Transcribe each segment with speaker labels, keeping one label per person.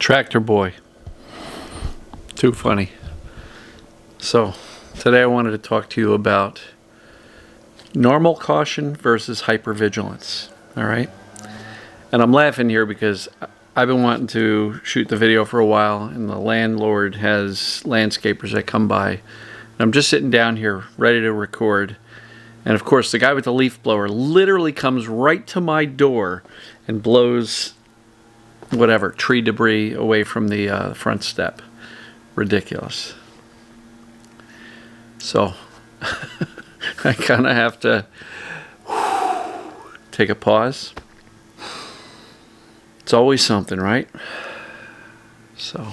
Speaker 1: Tractor boy. Too funny. So, today I wanted to talk to you about normal caution versus hypervigilance. All right? And I'm laughing here because I've been wanting to shoot the video for a while, and the landlord has landscapers that come by. And I'm just sitting down here ready to record. And of course, the guy with the leaf blower literally comes right to my door and blows whatever, tree debris away from the front step. Ridiculous. So, I kind of have to take a pause. It's always something, right? So,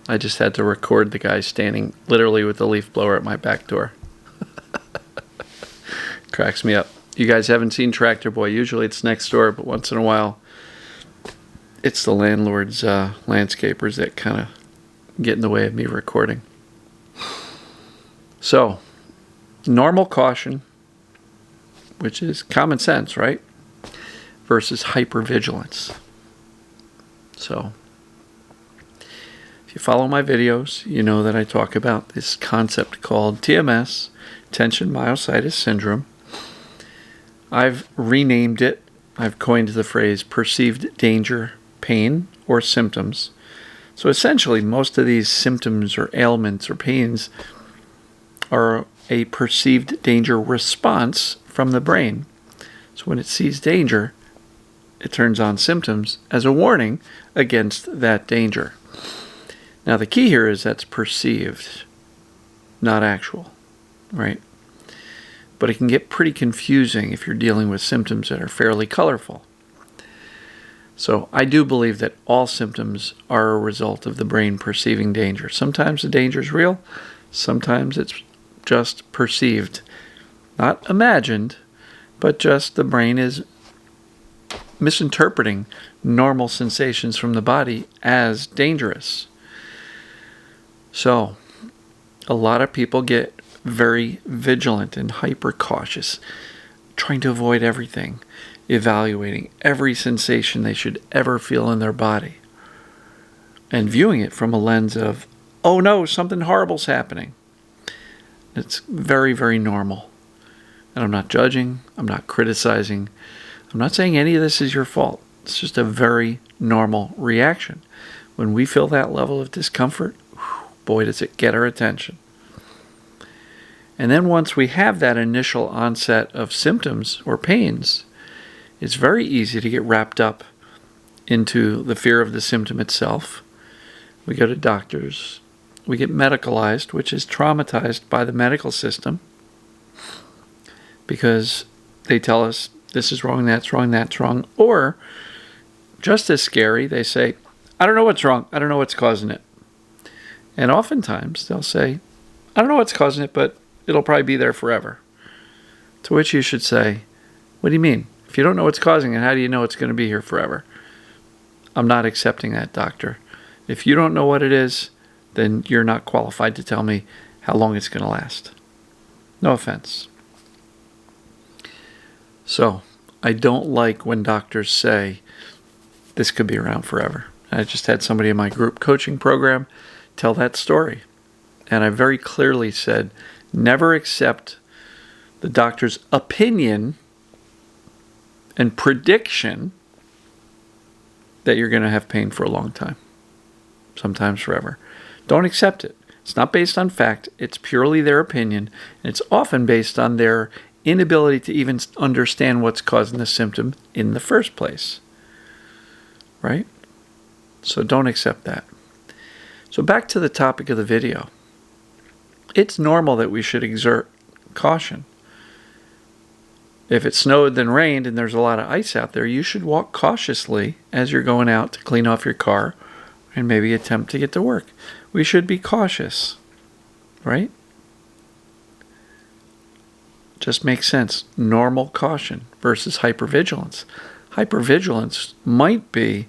Speaker 1: I just had to record the guy standing literally with the leaf blower at my back door. Cracks me up. You guys haven't seen Tractor Boy. Usually it's next door, but once in a while it's the landlord's landscapers that kind of get in the way of me recording. So, normal caution, which is common sense, right? Versus hypervigilance. So, if you follow my videos, you know that I talk about this concept called TMS, tension myositis syndrome. I've renamed it. I've coined the phrase perceived danger, pain, or symptoms. So essentially, most of these symptoms or ailments or pains are a perceived danger response from the brain. So when it sees danger, it turns on symptoms as a warning against that danger. Now the key here is that's perceived, not actual, right? But it can get pretty confusing if you're dealing with symptoms that are fairly colorful. So I do believe that all symptoms are a result of the brain perceiving danger. Sometimes the danger is real, sometimes it's just perceived. Not imagined, but just the brain is misinterpreting normal sensations from the body as dangerous. So, a lot of people get very vigilant and hyper cautious, trying to avoid everything, evaluating every sensation they should ever feel in their body, and viewing it from a lens of, oh no, something horrible's happening. It's very, very normal. And I'm not judging, I'm not criticizing, I'm not saying any of this is your fault. It's just a very normal reaction. When we feel that level of discomfort, boy, does it get our attention. And then once we have that initial onset of symptoms or pains, it's very easy to get wrapped up into the fear of the symptom itself. We go to doctors. We get medicalized, which is traumatized by the medical system, because they tell us this is wrong, that's wrong, that's wrong. Or, just as scary, they say, I don't know what's wrong. I don't know what's causing it. And oftentimes they'll say, I don't know what's causing it, but it'll probably be there forever. To which you should say, what do you mean? If you don't know what's causing it, how do you know it's going to be here forever? I'm not accepting that, doctor. If you don't know what it is, then you're not qualified to tell me how long it's going to last. No offense. So, I don't like when doctors say, this could be around forever. I just had somebody in my group coaching program tell that story. And I very clearly said, never accept the doctor's opinion and prediction that you're going to have pain for a long time, sometimes forever. Don't accept it. It's not based on fact. It's purely their opinion. And it's often based on their inability to even understand what's causing the symptom in the first place. Right? So don't accept that. So back to the topic of the video. It's normal that we should exert caution. If it snowed then rained and there's a lot of ice out there, you should walk cautiously as you're going out to clean off your car and maybe attempt to get to work. We should be cautious, right? Just makes sense. Normal caution versus hypervigilance. Hypervigilance might be,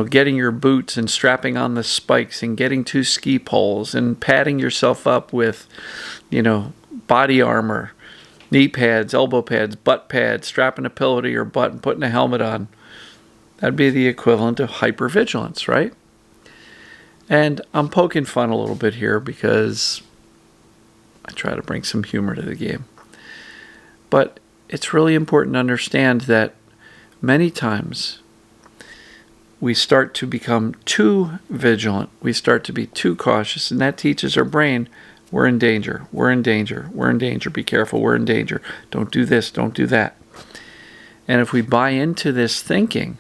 Speaker 1: getting your boots and strapping on the spikes and getting 2 ski poles and padding yourself up with, body armor knee pads, elbow pads, butt pads, strapping a pillow to your butt and putting a helmet on. That'd be the equivalent of hypervigilance, right? And I'm poking fun a little bit here because I try to bring some humor to the game. But it's really important to understand that many times we start to become too vigilant. We start to be too cautious, and that teaches our brain, we're in danger, we're in danger, we're in danger, be careful, we're in danger, don't do this, don't do that. And if we buy into this thinking,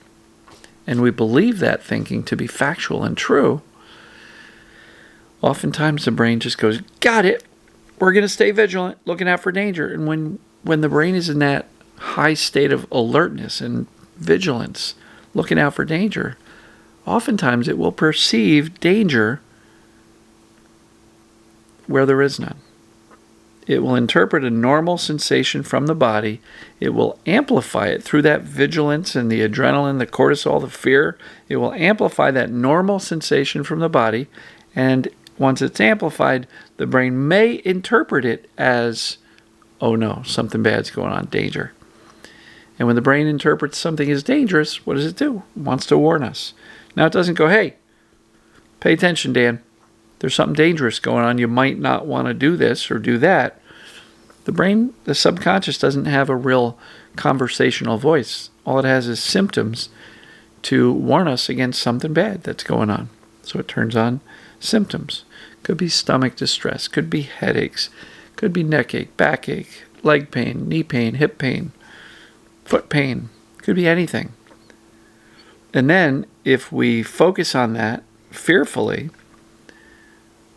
Speaker 1: and we believe that thinking to be factual and true, oftentimes the brain just goes, got it, we're going to stay vigilant, looking out for danger. And when the brain is in that high state of alertness and vigilance, looking out for danger, oftentimes it will perceive danger where there is none. It will interpret a normal sensation from the body. It will amplify it through that vigilance and the adrenaline, the cortisol, the fear. It will amplify that normal sensation from the body. And once it's amplified, the brain may interpret it as, oh no, something bad's going on, danger. And when the brain interprets something as dangerous, what does it do? It wants to warn us. Now it doesn't go, hey, pay attention, Dan. There's something dangerous going on. You might not want to do this or do that. The brain, the subconscious, doesn't have a real conversational voice. All it has is symptoms to warn us against something bad that's going on. So it turns on symptoms. Could be stomach distress, could be headaches, could be neck ache, backache, leg pain, knee pain, hip pain, foot pain, could be anything. And then if we focus on that fearfully,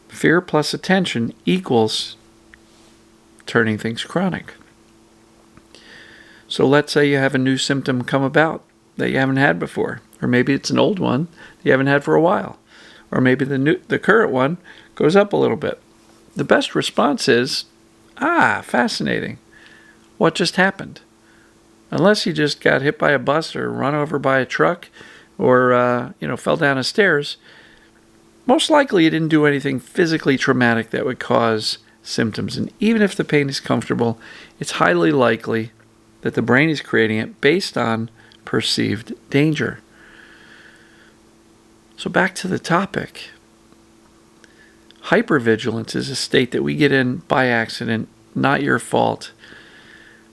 Speaker 1: fear plus attention equals turning things chronic. So let's say you have a new symptom come about that you haven't had before, or maybe it's an old one that you haven't had for a while, or maybe the current one goes up a little bit. The best response is, fascinating. What just happened? Unless you just got hit by a bus or run over by a truck or fell down the stairs, most likely you didn't do anything physically traumatic that would cause symptoms. And even if the pain is comfortable, it's highly likely that the brain is creating it based on perceived danger. So back to the topic. Hypervigilance is a state that we get in by accident, not your fault.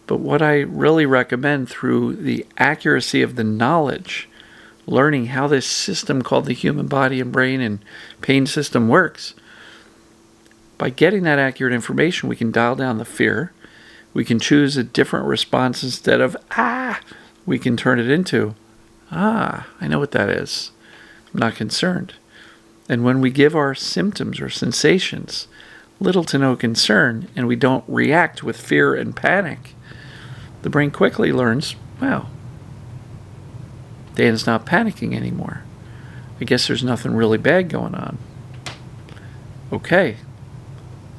Speaker 1: But what I really recommend through the accuracy of the knowledge, learning how this system called the human body and brain and pain system works, by getting that accurate information, we can dial down the fear. We can choose a different response instead of, we can turn it into, I know what that is. I'm not concerned. And when we give our symptoms or sensations little to no concern and we don't react with fear and panic, the brain quickly learns, wow, Dan's not panicking anymore. I guess there's nothing really bad going on. Okay,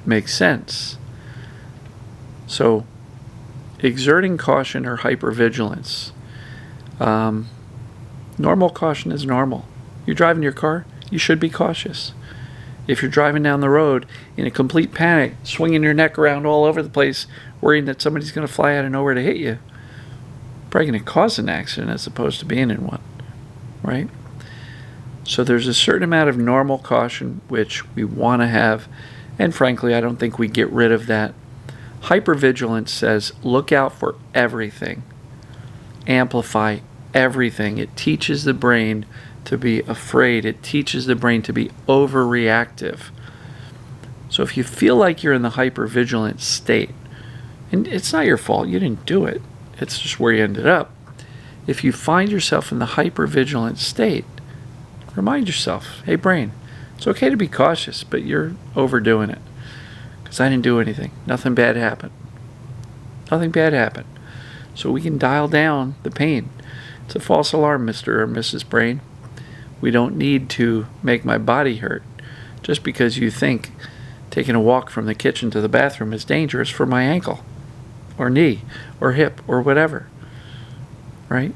Speaker 1: makes sense. So, exerting caution or hypervigilance. Normal caution is normal. You're driving your car, you should be cautious. If you're driving down the road in a complete panic, swinging your neck around all over the place, worrying that somebody's going to fly out of nowhere to hit you, probably going to cause an accident as opposed to being in one, right? So there's a certain amount of normal caution which we want to have, and frankly, I don't think we get rid of that. Hypervigilance says, look out for everything. Amplify everything. It teaches the brain to be afraid. It teaches the brain to be overreactive. So if you feel like you're in the hypervigilant state, and it's not your fault, you didn't do it, it's just where you ended up. If you find yourself in the hypervigilant state, remind yourself, hey brain, it's okay to be cautious, but you're overdoing it. Because I didn't do anything. Nothing bad happened. Nothing bad happened. So we can dial down the pain. It's a false alarm, Mr. or Mrs. Brain. We don't need to make my body hurt just because you think taking a walk from the kitchen to the bathroom is dangerous for my ankle or knee or hip or whatever, right?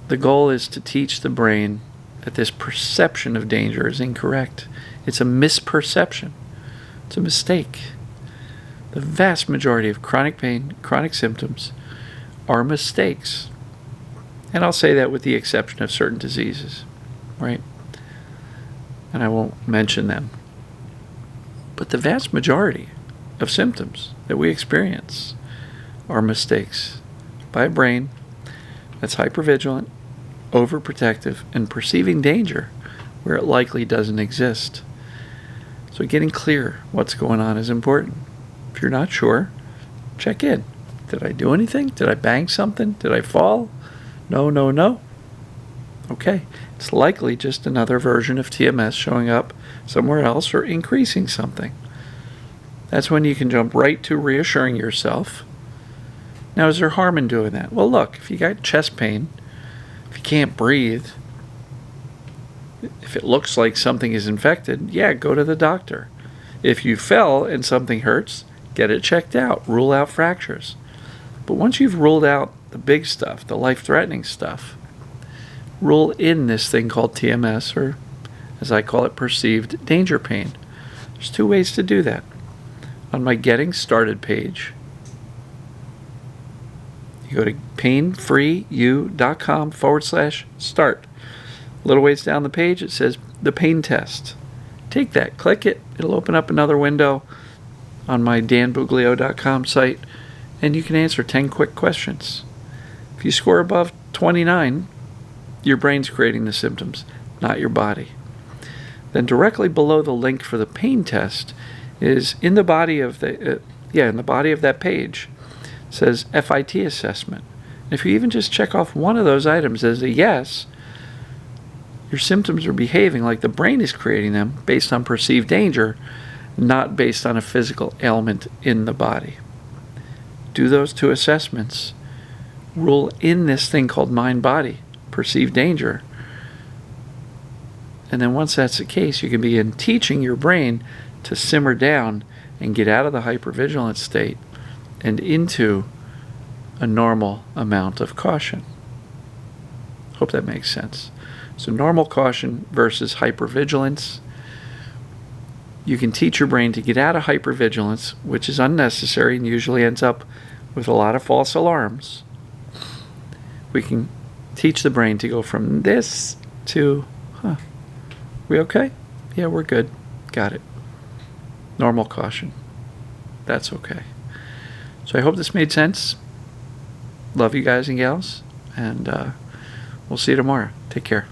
Speaker 1: The goal is to teach the brain that this perception of danger is incorrect. It's a misperception. It's a mistake. The vast majority of chronic pain, chronic symptoms are mistakes. And I'll say that with the exception of certain diseases, right? And I won't mention them. But the vast majority of symptoms that we experience are mistakes by a brain that's hypervigilant, overprotective, and perceiving danger where it likely doesn't exist. So getting clear what's going on is important. If you're not sure, check in. Did I do anything? Did I bang something? Did I fall? No. Okay, it's likely just another version of TMS showing up somewhere else or increasing something. That's when you can jump right to reassuring yourself. Now, is there harm in doing that? Well, look, if you got chest pain, if you can't breathe, if it looks like something is infected, yeah, go to the doctor. If you fell and something hurts, get it checked out. Rule out fractures. But once you've ruled out the big stuff, the life-threatening stuff, rule in this thing called TMS, or as I call it, perceived danger pain. There's two ways to do that. On my Getting Started page, you go to painfreeyou.com/start. A little ways down the page, it says the pain test. Take that, click it. It'll open up another window on my danbuglio.com site, and you can answer 10 quick questions. If you score above 29, your brain's creating the symptoms, not your body. Then directly below the link for the pain test is in the body of that page, says FIT assessment. If you even just check off one of those items as a yes, your symptoms are behaving like the brain is creating them based on perceived danger, not based on a physical ailment in the body. Do those two assessments. Rule in this thing called mind-body, perceived danger. And then once that's the case, you can begin teaching your brain to simmer down and get out of the hypervigilance state and into a normal amount of caution. Hope that makes sense. So normal caution versus hypervigilance. You can teach your brain to get out of hypervigilance, which is unnecessary and usually ends up with a lot of false alarms. We can teach the brain to go from this to, we okay? Yeah, we're good. Got it. Normal caution. That's okay. So I hope this made sense. Love you guys and gals, and we'll see you tomorrow. Take care.